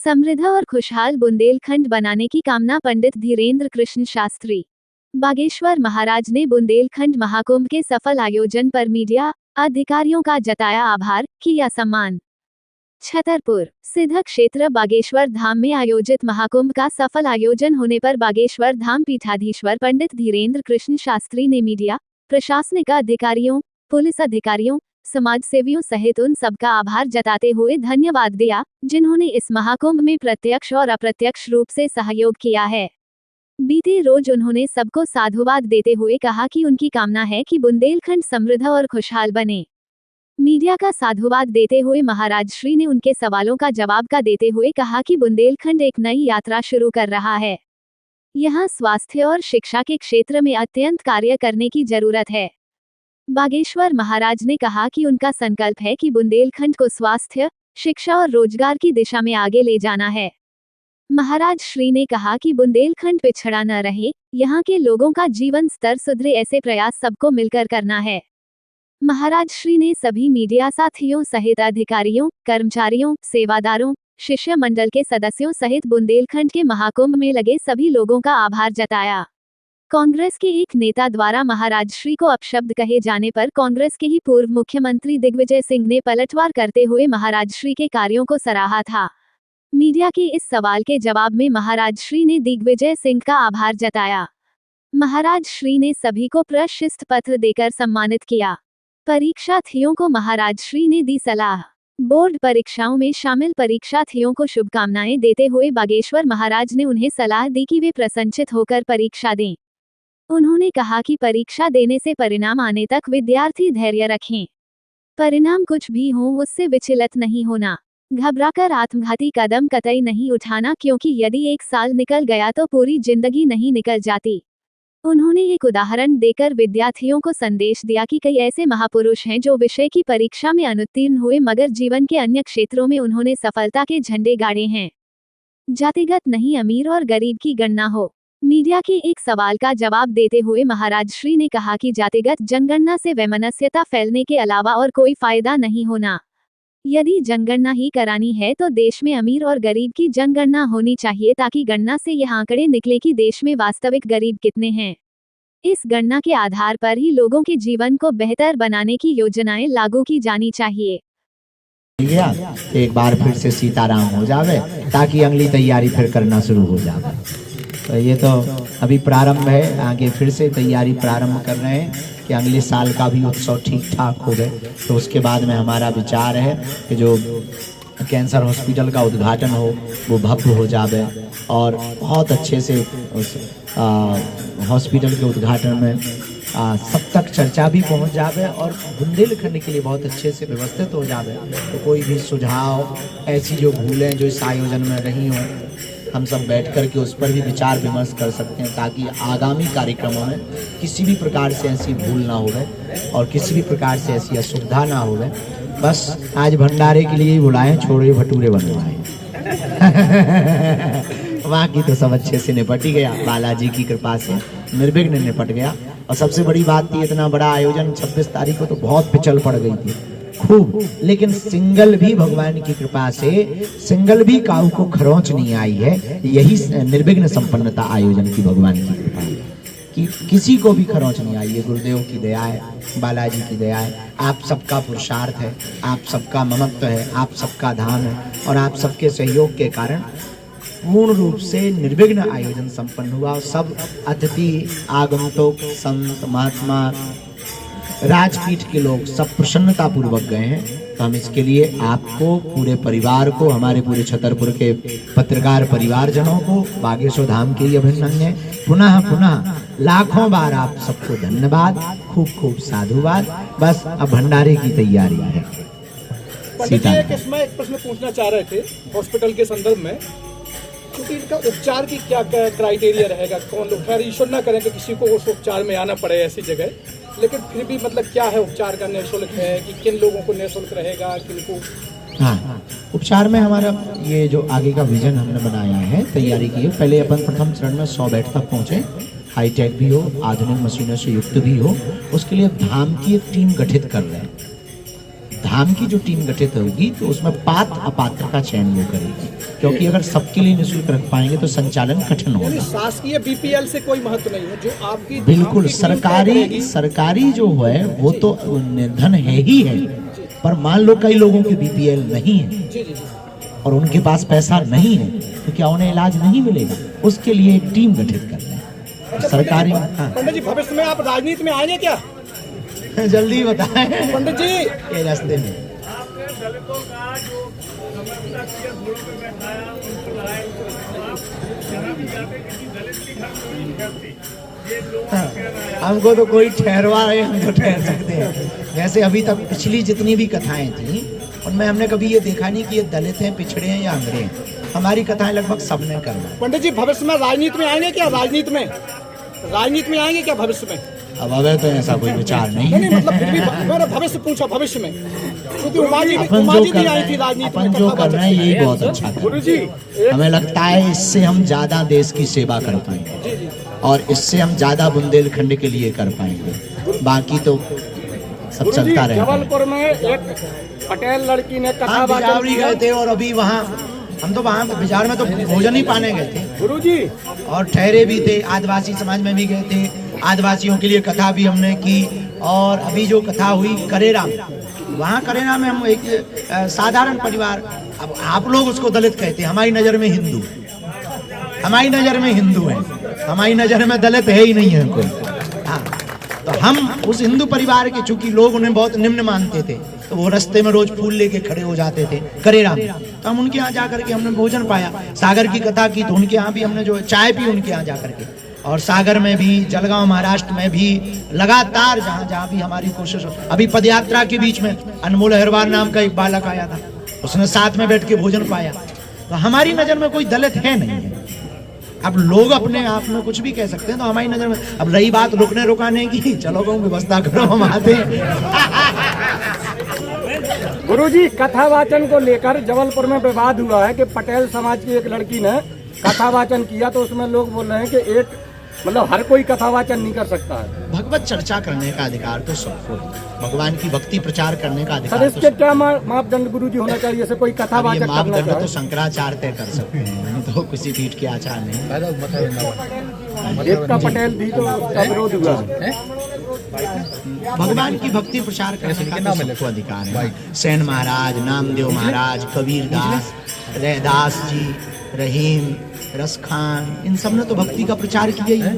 समृद्ध और खुशहाल बुंदेलखंड बनाने की कामना पंडित धीरेन्द्र कृष्ण शास्त्री। बागेश्वर महाराज ने बुंदेलखंड महाकुंभ के सफल आयोजन पर मीडिया अधिकारियों का जताया आभार, किया सम्मान। छतरपुर सिद्ध क्षेत्र बागेश्वर धाम में आयोजित महाकुंभ का सफल आयोजन होने पर बागेश्वर धाम पीठाधीश्वर पंडित धीरेन्द्र कृष्ण शास्त्री ने मीडिया, प्रशासनिक अधिकारियों, पुलिस अधिकारियों, समाज सेवियों सहित उन सबका आभार जताते हुए धन्यवाद दिया, जिन्होंने इस महाकुंभ में प्रत्यक्ष और अप्रत्यक्ष रूप से सहयोग किया है। बीते रोज उन्होंने सबको साधुवाद देते हुए कहा कि उनकी कामना है कि बुंदेलखंड समृद्ध और खुशहाल बने। मीडिया का साधुवाद देते हुए महाराज श्री ने उनके सवालों का जवाब देते हुए कहा कि बुंदेलखंड एक नई यात्रा शुरू कर रहा है। यहाँ स्वास्थ्य और शिक्षा के क्षेत्र में अत्यंत कार्य करने की जरूरत है। बागेश्वर महाराज ने कहा कि उनका संकल्प है कि बुंदेलखंड को स्वास्थ्य, शिक्षा और रोजगार की दिशा में आगे ले जाना है। महाराज श्री ने कहा कि बुंदेलखंड पिछड़ा न रहे, यहाँ के लोगों का जीवन स्तर सुधरे, ऐसे प्रयास सबको मिलकर करना है। महाराज श्री ने सभी मीडिया साथियों सहित अधिकारियों, कर्मचारियों, सेवादारों, शिष्य मंडल के सदस्यों सहित बुंदेलखंड के महाकुंभ में लगे सभी लोगों का आभार जताया। कांग्रेस के एक नेता द्वारा महाराज श्री को अपशब्द कहे जाने पर कांग्रेस के ही पूर्व मुख्यमंत्री दिग्विजय सिंह ने पलटवार करते हुए महाराज श्री के कार्यों को सराहा था। मीडिया के इस सवाल के जवाब में महाराज श्री ने दिग्विजय सिंह का आभार जताया। महाराज श्री ने सभी को प्रशस्ति पत्र देकर सम्मानित किया। परीक्षार्थियों को महाराज श्री ने दी सलाह। बोर्ड परीक्षाओं में शामिल परीक्षार्थियों को शुभकामनाएं देते हुए बागेश्वर महाराज ने उन्हें सलाह दी कि वे प्रसन्नचित्त होकर परीक्षा दें। उन्होंने कहा कि परीक्षा देने से परिणाम आने तक विद्यार्थी धैर्य रखें। परिणाम कुछ भी हो उससे विचलित नहीं होना। घबराकर आत्मघाती कदम कतई नहीं उठाना, क्योंकि यदि एक साल निकल गया तो पूरी जिंदगी नहीं निकल जाती। उन्होंने एक उदाहरण देकर विद्यार्थियों को संदेश दिया कि कई ऐसे महापुरुष हैं जो विषय की परीक्षा में अनुत्तीर्ण हुए, मगर जीवन के अन्य क्षेत्रों में उन्होंने सफलता के झंडे गाड़े हैं। जातिगत नहीं, अमीर और गरीब की गणना हो। मीडिया के एक सवाल का जवाब देते हुए महाराज श्री ने कहा कि जातिगत जनगणना से वैमनस्यता फैलने के अलावा और कोई फायदा नहीं होना। यदि जनगणना ही करानी है तो देश में अमीर और गरीब की जनगणना होनी चाहिए, ताकि गणना से यह आंकड़े निकले कि देश में वास्तविक गरीब कितने हैं। इस गणना के आधार पर ही लोगों के जीवन को बेहतर बनाने की योजनाएं लागू की जानी चाहिए। एक बार फिर से सीताराम हो जावे, ताकि अगली तैयारी फिर करना शुरू हो जाए। तो ये तो अभी प्रारंभ है, आगे फिर से तैयारी प्रारंभ कर रहे हैं कि अगले साल का भी उत्सव ठीक ठाक हो जाए। तो उसके बाद में हमारा विचार है कि जो कैंसर हॉस्पिटल का उद्घाटन हो वो भव्य हो जाए, और बहुत अच्छे से उस हॉस्पिटल के उद्घाटन में सब तक चर्चा भी पहुंच जावे, और बुंदेलखंड के लिए बहुत अच्छे से व्यवस्थित हो जावे। तो कोई भी सुझाव, ऐसी जो भूलें जो इस आयोजन में रही हों, हम सब बैठ कर के उस पर भी विचार विमर्श कर सकते हैं, ताकि आगामी कार्यक्रमों में किसी भी प्रकार से ऐसी भूल ना होवे और किसी भी प्रकार से ऐसी असुविधा ना होवे। बस आज भंडारे के लिए ही बुलाएं, छोले भटूरे बनवाएं। वहाँ की तो सब अच्छे से निपट ही गया, बालाजी की कृपा से निर्विघ्न निपट गया। और सबसे बड़ी बात थी, इतना बड़ा आयोजन 26 तारीख को तो बहुत पिछल पड़ गई थी खूब, लेकिन सिंगल भी भगवान की कृपा से सिंगल भी काऊ को खरोंच नहीं आई है। यही निर्विघ्न संपन्नता आयोजन की भगवान की कृपा है कि किसी को भी खरोंच नहीं आई है। गुरुदेव की दया है, बालाजी की दया है, आप सबका पुरुषार्थ है, आप सबका ममत्व है, आप सबका धाम है, और आप सबके सहयोग के कारण पूर्ण रूप से निर्विघ्न आयोजन संपन्न हुआ। सब अतिथि, आगंतुक, संत, महात्मा, राजपीठ के लोग सब प्रसन्नता पूर्वक गए हैं। तो हम इसके लिए आपको, पूरे परिवार को, हमारे पूरे छतरपुर के पत्रकार परिवारजनों को बागेश्वर धाम के लिए अभिनंदन। पुनः पुनः लाखों बार आप सबको धन्यवाद, खूब खूब साधुवाद। बस अब भंडारे की तैयारी है। पंडित जी, एक प्रश्न पूछना चाह रहे थे हॉस्पिटल के संदर्भ में, क्योंकि इनका उपचार की क्या क्राइटेरिया रहेगा? कौन लोग, खैर ईश्वर ना करें कि किसी को उस उपचार में आना पड़े ऐसी जगह, लेकिन फिर भी मतलब क्या है उपचार का निःशुल्क है कि किन लोगों को निःशुल्क रहेगा, किनको? हाँ, उपचार में हमारा ये जो आगे का विजन हमने बनाया है, तैयारी की है। पहले अपन प्रथम चरण में 100 बेड तक पहुँचे, हाईटेक भी हो, आधुनिक मशीनों से युक्त भी हो। उसके लिए धाम की एक टीम गठित कर रहे हैं। धाम की जो टीम गठित होगी तो उसमें पात्र अपात्र का चयन वो करेगी, क्योंकि अगर सबके लिए निःशुल्क रख पाएंगे तो संचालन कठिन यानी होगा। शासकीय बीपीएल से कोई महत्व नहीं है, जो आपकी बिल्कुल आपकी टीम तय करेगी। सरकारी जो है वो तो निर्धन है ही है, पर मान लो कई लोगों के बीपीएल नहीं है जी जी जी। और उनके पास पैसा नहीं है तो क्या उन्हें इलाज नहीं मिलेगा? उसके लिए एक टीम गठित कर लें सरकारी। हाँ। पंडित जी, भविष्य में आप राजनीति में आएंगे क्या? जल्दी बताएं पंडित जी, ये रास्ते में। हाँ, हमको तो कोई ठहरवा रहे, हम तो ठहर सकते हैं। वैसे अभी तक पिछली जितनी भी कथाएं थी उनमें हमने कभी ये देखा नहीं कि ये दलित हैं, पिछड़े हैं या अंगड़े हैं। हमारी कथाएं लगभग सबने करवाई। पंडित जी, भविष्य में राजनीति में आएंगे क्या? राजनीति में आएंगे क्या भविष्य में? अब अबे तो ऐसा कोई विचार नहीं नहीं है। मतलब फिर भी मैंने भविष्य पूछा, भविष्य में, क्योंकि उमा जी अपन भी आई थी राजनीति में। अपन जो कर रहे हैं यही बहुत अच्छा कर रहे हैं। हमें लगता है इससे हम ज्यादा देश की सेवा कर पाएंगे और इससे हम ज्यादा बुंदेलखंड के लिए कर पाएंगे। बाकी तो सब चलता रहेगा। जबलपुर में एक पटेल लड़की ने कथा वाचन बिजावरी किया। गए थे और अभी वहाँ हम तो वहाँ बिजार में तो भोजन ही पाने गए थे गुरुजी, और ठहरे भी थे। आदिवासी समाज में भी गए थे, आदिवासियों के लिए कथा भी हमने की। और अभी जो कथा हुई करेरा में, वहाँ करेरा में हम एक साधारण परिवार, अब आप लोग उसको दलित कहते हैं, हमारी नज़र में हिंदू, हमारी नज़र में हिंदू है, हमारी नज़र में दलित है ही नहीं है कोई। हाँ, तो हम उस हिंदू परिवार के, चूंकि लोग उन्हें बहुत निम्न मानते थे तो वो रास्ते में रोज फूल लेके खड़े हो जाते थे करेरा में। तो हम उनके यहाँ जाकर के हमने भोजन पाया, सागर की कथा की तो उनके यहाँ भी हमने जो चाय पी उनके यहाँ जाकर के, और सागर में भी, जलगांव महाराष्ट्र में भी, लगातार जहाँ जहाँ भी हमारी कोशिश हो। अभी पदयात्रा के बीच में अनमोल अहिरवार नाम का एक बालक आया था, उसने साथ में बैठ के भोजन पाया। तो हमारी नज़र में कोई दलित है नहीं है। अब लोग अपने आप में कुछ भी कह सकते हैं, तो हमारी नज़र में अब रही बात रुकने रुकाने की, चलो कहूँ व्यवस्था करो, हम आते गुरुजी, कथा वाचन को लेकर जबलपुर में विवाद हुआ है कि पटेल समाज की एक लड़की ने कथा वाचन किया, तो उसमें लोग बोल रहे हैं कि एक मतलब हर कोई कथा वाचन नहीं कर सकता है। भगवत चर्चा करने का अधिकार तो सबको है, भगवान की भक्ति प्रचार करने का सर, अधिकार इसके क्या मापदंड गुरुजी होना चाहिए? जैसे कोई कथा अब ये वाचन करना मापदंड तो चाहे, शंकराचार्य तय कर सकते हैं, तो किसी पीठ के आचार्य नहीं। एकता पटेल भी तो उसका विरोध हुआ है। भगवान की भक्ति प्रचार करने का तो सबको अधिकार है। सेन महाराज, नामदेव महाराज, कबीरदास, रैदास जी, रहीम, रस खान, इन सब ने तो भक्ति का प्रचार किया ही है।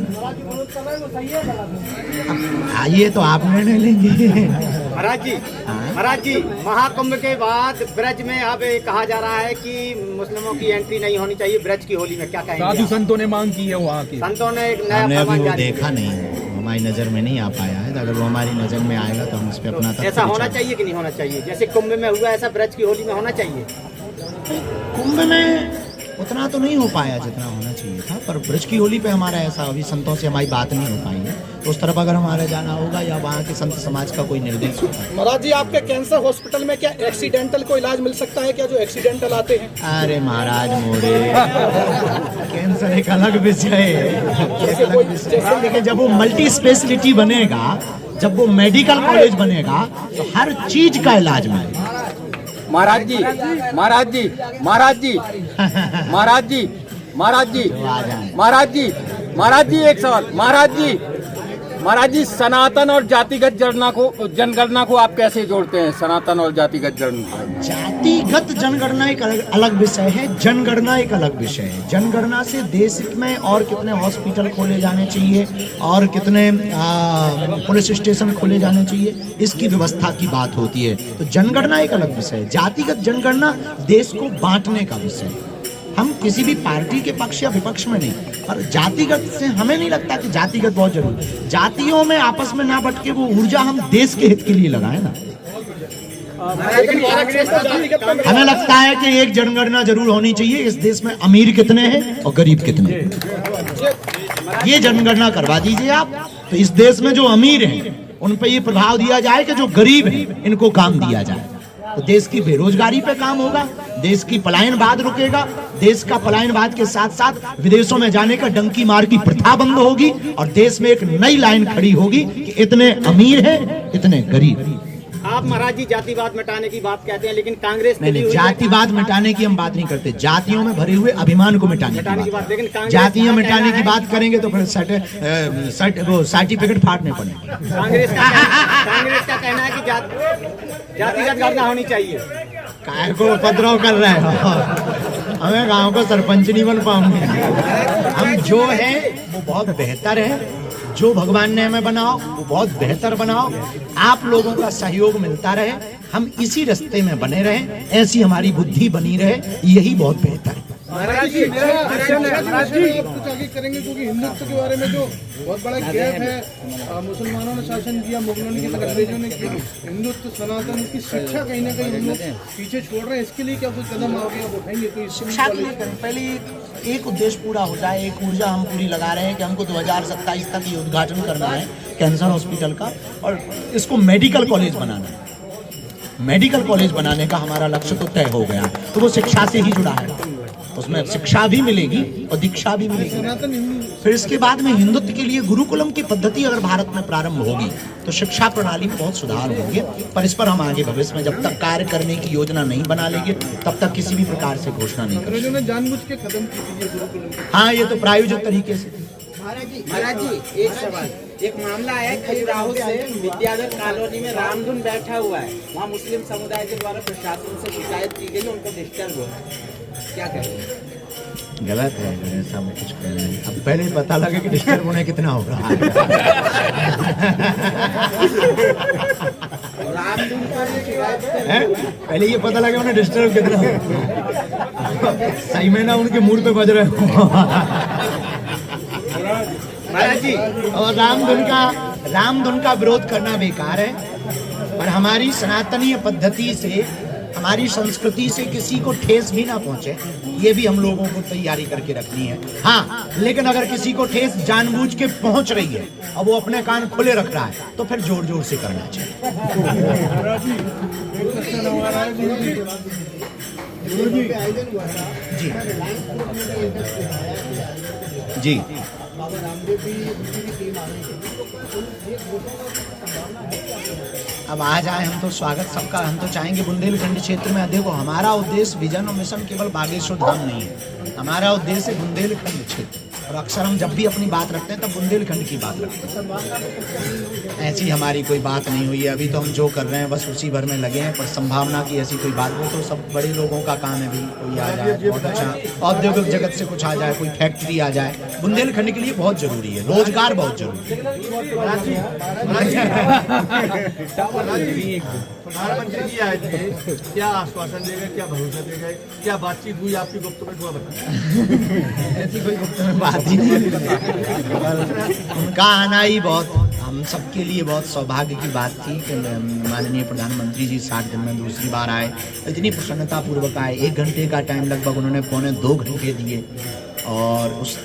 आइए तो आप निर्णय लेंगे। महाराज जी, महाकुंभ के बाद ब्रज में अब कहा जा रहा है कि मुस्लिमों की एंट्री नहीं होनी चाहिए ब्रज की होली में, क्या कहेंगे? साधु संतों ने मांग की है, वहाँ की संतों ने एक नया हमने अभी फरमान वो जारी देखा नहीं है, हमारी नजर में नहीं आ पाया है। अगर वो हमारी नजर में आएगा तो हम उस पर अपना किया। ऐसा होना चाहिए कि नहीं होना चाहिए? जैसे कुंभ में हुआ ऐसा ब्रज की होली में होना चाहिए? कुंभ में उतना तो नहीं हो पाया जितना होना चाहिए था, पर ब्रज की होली पे हमारा ऐसा अभी संतों से हमारी बात नहीं हो पाई है, तो उस तरफ अगर हमारा जाना होगा या वहाँ के संत समाज का कोई निर्देश होगा। महाराज जी, आपके कैंसर हॉस्पिटल में क्या एक्सीडेंटल को इलाज मिल सकता है क्या, जो एक्सीडेंटल आते हैं? अरे महाराज मोरे, कैंसर एक अलग विषय है, एक अलग विषय है। लेकिन जब वो मल्टी स्पेशलिटी बनेगा, जब वो मेडिकल कॉलेज बनेगा तो हर चीज का इलाज मिलेगा। महाराज जी, महाराज जी, महाराज जी, महाराज जी, महाराज जी, महाराज जी, महाराज जी, एक सवाल महाराज जी, सनातन और जातिगत जनगणना को आप कैसे जोड़ते हैं? सनातन और जातिगत जनगणना, जातिगत जनगणना एक अलग विषय है, जनगणना एक अलग विषय है। जनगणना से देश में और कितने हॉस्पिटल खोले जाने चाहिए और कितने पुलिस स्टेशन खोले जाने चाहिए, इसकी व्यवस्था की बात होती है। तो जनगणना एक अलग विषय है। जातिगत जनगणना देश को बांटने का विषय है। हम किसी भी पार्टी के पक्ष या विपक्ष में नहीं, पर जातिगत से हमें नहीं लगता कि जातिगत बहुत जरूरी है। जातियों में आपस में ना बटके वो ऊर्जा हम देश के हित के लिए लगाए ना। हमें लगता है कि एक जनगणना जरूर होनी चाहिए, इस देश में अमीर कितने हैं और गरीब कितने हैं, ये जनगणना करवा दीजिए आप। तो इस देश में जो अमीर हैं उन पे ये प्रभाव दिया जाए कि जो गरीब हैं इनको काम दिया जाए, तो देश की बेरोजगारी पे काम होगा, देश की पलायनवाद रुकेगा, देश का पलायनवाद के साथ साथ विदेशों में जाने का डंकी मार की प्रथा बंद होगी और देश में एक नई लाइन खड़ी होगी कि इतने अमीर हैं इतने गरीब। आप महाराज जी जातिवाद मिटाने की बात कहते हैं, लेकिन कांग्रेस के नहीं लिए नहीं, जातिवाद मिटाने की हम बात नहीं करते, जातियों में भरे हुए अभिमान को मिटाने की बात। लेकिन कांग्रेस जातियां का मिटाने कहना की है- बात करेंगे तो फिर सर्टिफिकेट फाड़ने पड़ेंगे। कांग्रेस का कहना है कि जातिगत गणना होनी चाहिए। काय को उपद्रव कर रहे हो, हमें गांव को सरपंच नहीं बन पाऊंगे। हम जो है वो बहुत बेहतर है, जो भगवान ने हमें बनाओ वो बहुत बेहतर बनाओ, आप लोगों का सहयोग मिलता रहे, हम इसी रास्ते में बने रहें, ऐसी हमारी बुद्धि बनी रहे, यही बहुत बेहतर है। महाराज जी मेरा क्वेश्चन है, महाराज जी आप कुछ आगे करेंगे, क्योंकि हिंदुत्व के बारे में जो बहुत बड़ा गैप है, मुसलमानों ने शासन किया, मुगलों ने किया, अंग्रेजों ने किया, हिंदुत्व सनातन की शिक्षा कहीं ना कहीं हम लोग पीछे छोड़ रहे हैं, इसके लिए क्या कुछ कदम आगे आप उठाएंगे? तो शिक्षा के लिए करें, पहले एक उद्देश्य पूरा हो जाए, एक ऊर्जा हम पूरी लगा रहे हैं कि हमको 2027 तक ये उद्घाटन करना है कैंसर हॉस्पिटल का, और इसको मेडिकल कॉलेज बनाना है। मेडिकल कॉलेज बनाने का हमारा लक्ष्य तो तय हो गया, तो वो शिक्षा से ही जुड़ा है, उसमें शिक्षा भी मिलेगी और दीक्षा भी मिलेगी। फिर इसके बाद में हिंदुत्व के लिए गुरुकुलम की पद्धति अगर भारत में प्रारंभ होगी तो शिक्षा प्रणाली में बहुत सुधार होंगे, पर इस पर हम आगे भविष्य में जब तक कार्य करने की योजना नहीं बना लेंगे तब तक किसी भी प्रकार से घोषणा नहीं करेंगे। अंग्रेजों ने जानबूझ के खत्म की थी ये गुरुकुलम। हाँ, ये तो प्रायोजित तरीके से। महाराज जी एक सवाल, एक मामला है खजुराहो से विद्याधर कॉलोनी में रामधुन बैठा हुआ है, वहाँ मुस्लिम समुदाय के द्वारा प्रशासन से शिकायत की गई, उनको डिस्टर्ब हो रहा है, क्या करें? गलत है ऐसा कुछ कहना है। अब पहले ही पता लगे कि डिस्टर्ब होने कितना होगा। रामधुन पर शिकायत हैं? पहले ये पता लगे उन्हें डिस्टर्ब कितना होगा। सही में ना उनके मूड पे बज रहे हो। महाराज जी और रामधुन का विरोध करना बेकार है, और हमारी सनातनीय पद्धति से, हमारी संस्कृति से किसी को ठेस भी ना पहुंचे, ये भी हम लोगों को तैयारी करके रखनी है। हाँ, लेकिन अगर किसी को ठेस जानबूझ के पहुंच रही है और वो अपने कान खुले रख रहा है तो फिर जोर जोर से करना चाहिए। जी जी, अब आ जाए हम तो स्वागत सबका, हम तो चाहेंगे बुंदेलखंड क्षेत्र में। देखो, हमारा उद्देश्य विजन और मिशन केवल बागेश्वर धाम नहीं है, हमारा उद्देश्य है बुंदेलखंड क्षेत्र, और अक्सर हम जब भी अपनी बात रखते हैं तब बुंदेलखंड की बात रखते हैं। ऐसी हमारी कोई बात नहीं हुई है, अभी तो हम जो कर रहे हैं बस उसी भर में लगे हैं, पर संभावना की ऐसी कोई बात हो तो सब बड़े लोगों का काम है भी, कोई आ जाए बहुत अच्छा, औद्योगिक जगत से कुछ आ जाए, कोई फैक्ट्री आ जाए, बुंदेलखंड के लिए बहुत जरूरी है, रोजगार बहुत जरूरी है। प्रधानमंत्री जी आए थे, क्या आश्वासन देगा, क्या भरोसा देगा, क्या बातचीत हुई आपकी गुप्त में, थोड़ा बताइए। ऐसी कोई गुप्त में बात ही नहीं, उनका आना ही बहुत हम सबके लिए बहुत सौभाग्य की बात थी कि माननीय प्रधानमंत्री जी 60 दिन में दूसरी बार आए, इतनी प्रसन्नता पूर्वक आए। 1 घंटे का टाइम लगभग उन्होंने 2.25 घंटे दिए, और उस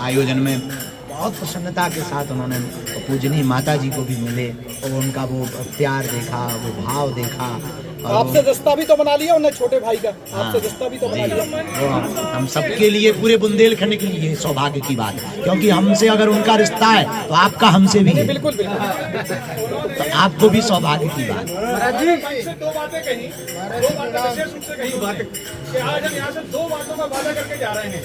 आयोजन में बहुत प्रसन्नता के साथ उन्होंने पूजनीय माता जी को भी मिले, और उनका वो प्यार देखा, वो भाव देखा। आपसे रिश्ता भी तो बना लिया उन्हें, छोटे भाई का आपसे रिश्ता भी तो बना लिया। वो हम सबके लिए, पूरे बुंदेलखंड के लिए सौभाग्य की बात है, क्योंकि हमसे अगर उनका रिश्ता है तो आपका हमसे भी है, बिल्कुल बिल्कुल, तो आपको भी सौभाग्य की बात है। महाराज जी दो बातें कही, दो बातें विशेष रूप से कही कि आज हम यहाँ से 2 बातों का वादा करके जा रहे हैं,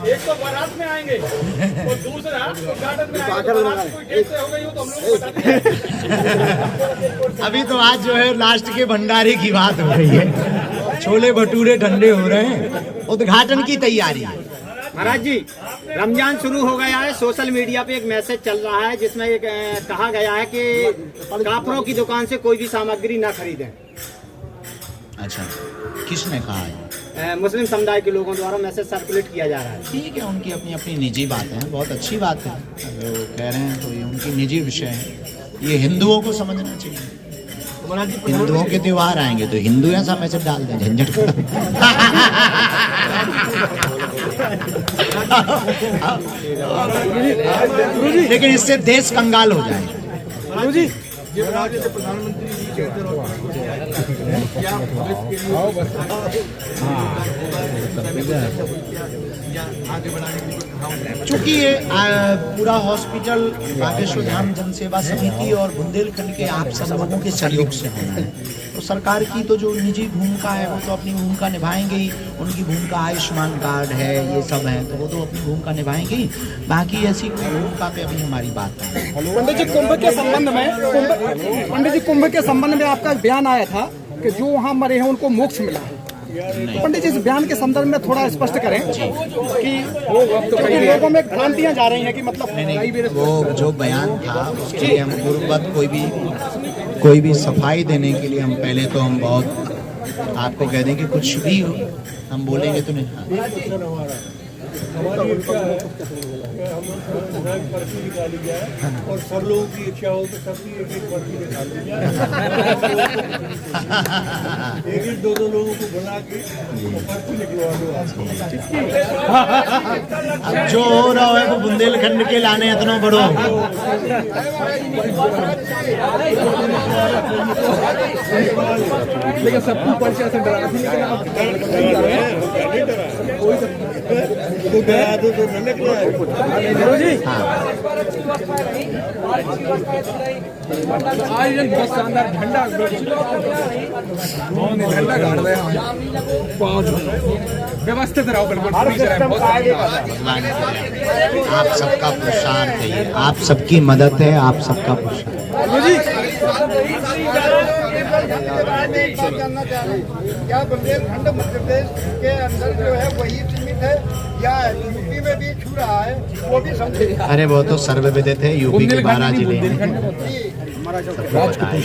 एक तो बारात में आएंगे और दूसरा उद्घाटन में आएंगे। बारात कोई डेट से हो गई हो तो हम लोग को बता दीजिए। अभी तो आज जो है लास्ट के भंडारे की बात हो रही है, छोले भटूरे ठंडे हो रहे हैं, उद्घाटन की तैयारी है। महाराज जी रमजान शुरू हो गया है, सोशल मीडिया पे एक मैसेज चल रहा है जिसमें एक कहा गया है कि कापड़ों की दुकान से कोई भी सामग्री ना खरीदें। अच्छा, किसने कहा है? मुस्लिम समुदाय के लोगों द्वारा मैसेज सर्कुलेट किया जा रहा है। ठीक है, उनकी अपनी अपनी निजी बातें हैं, बहुत अच्छी बात है, अगर वो कह रहे हैं तो ये उनकी निजी विषय है, ये हिंदुओं को समझना चाहिए। हिंदुओं के त्योहार आएंगे तो हिंदू ऐसा मैसेज डाल दें, झंझट कर। लेकिन इससे देश कंगाल हो जाएगा। ये बना जैसे प्रधानमंत्री जी कहते रहो क्या भविष्य के लिए आगे बढ़ाने के लिए चूंकि ये पूरा हॉस्पिटल बागेश्वर धाम जनसेवा समिति और बुंदेलखंड के आप सब लोगों के सहयोग से होना है, तो सरकार की तो जो निजी भूमिका है वो तो अपनी भूमिका निभाएंगे ही। उनकी भूमिका आयुष्मान कार्ड है, ये सब है, तो वो तो अपनी भूमिका निभाएंगे ही। बाकी ऐसी कोई भूमिका पे अभी हमारी बात है। पंडित जी कुंभ के संबंध में पंडित जी कुंभ के संबंध में आपका बयान आया था कि जो वहाँ मरे हैं उनको मोक्ष मिला है। पंडित जी इस बयान के संदर्भ में थोड़ा स्पष्ट करें कि लोगों में भ्रांतियां जा रही हैं कि मतलब वो जो बयान था उसके लिए हम पूर्ववत कोई भी सफाई देने के लिए हम पहले तो हम बहुत आपको कह दें कि कुछ भी हो हम बोलेंगे तो नहीं। हमारी इच्छा है हम पर्ची निकाली जाए और सब लोगों की इच्छा हो तो सबकी एक एक पर्ची निकाल दी जाए, एक दो लोगों को बना के पर्ची निकलवा दो। अब जो हो रहा है वो बुंदेलखंड के लाने इतना बड़ो लेकिन सबको पर्ची ऐसे डरा तो गया तो मैंने आज बहुत शानदार झंडा गाड़ रहे हैं व्यवस्थित रहो बिल्कुल। आप सबका पुरुषार्थ है, ये आप सबकी मदद है, आप सबका पुरुषार्थ। क्या बुंदेलखंड मध्य प्रदेश के अंदर जो है वही सीमित है या यूपी में भी छू रहा है वो भी समझे? अरे वो तो सर्वविदित है, यूपी के 12 जिले हैं,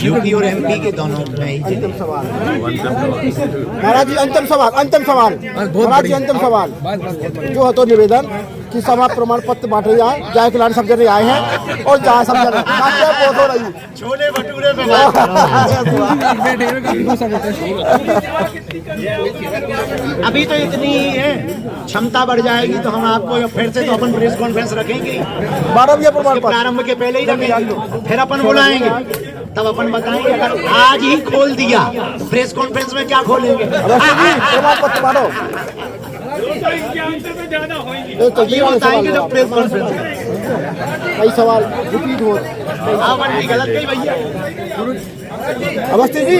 यूपी और एमपी के दोनों में ही जिले। महाराज जी अंतिम सवाल महाराज जी अंतिम सवाल जो है तो निवेदन कि सभा प्रमाण पत्र बांटे जाए, जाए के लाने सब जने आए हैं और जाए सब जने हो रही छोले भटूरे पे बात अभी तो इतनी ही है, क्षमता बढ़ जाएगी तो हम आपको फिर से तो अपन प्रेस कॉन्फ्रेंस रखेंगे 12 प्रमाण पत्र प्रारंभ के पहले ही रखेंगे, फिर अपन बुलाएंगे तब अपन बताएंगे। अगर आज ही खोल दिया तो प्रेस कॉन्फ्रेंस में क्या खोलेंगे? प्रमाण पत्र बांटो तो ये बताएंगे जब प्रेस कॉन्फ्रेंस कई सवाल रिपीट हो। आप गलत कही भैया। अवस्थी जी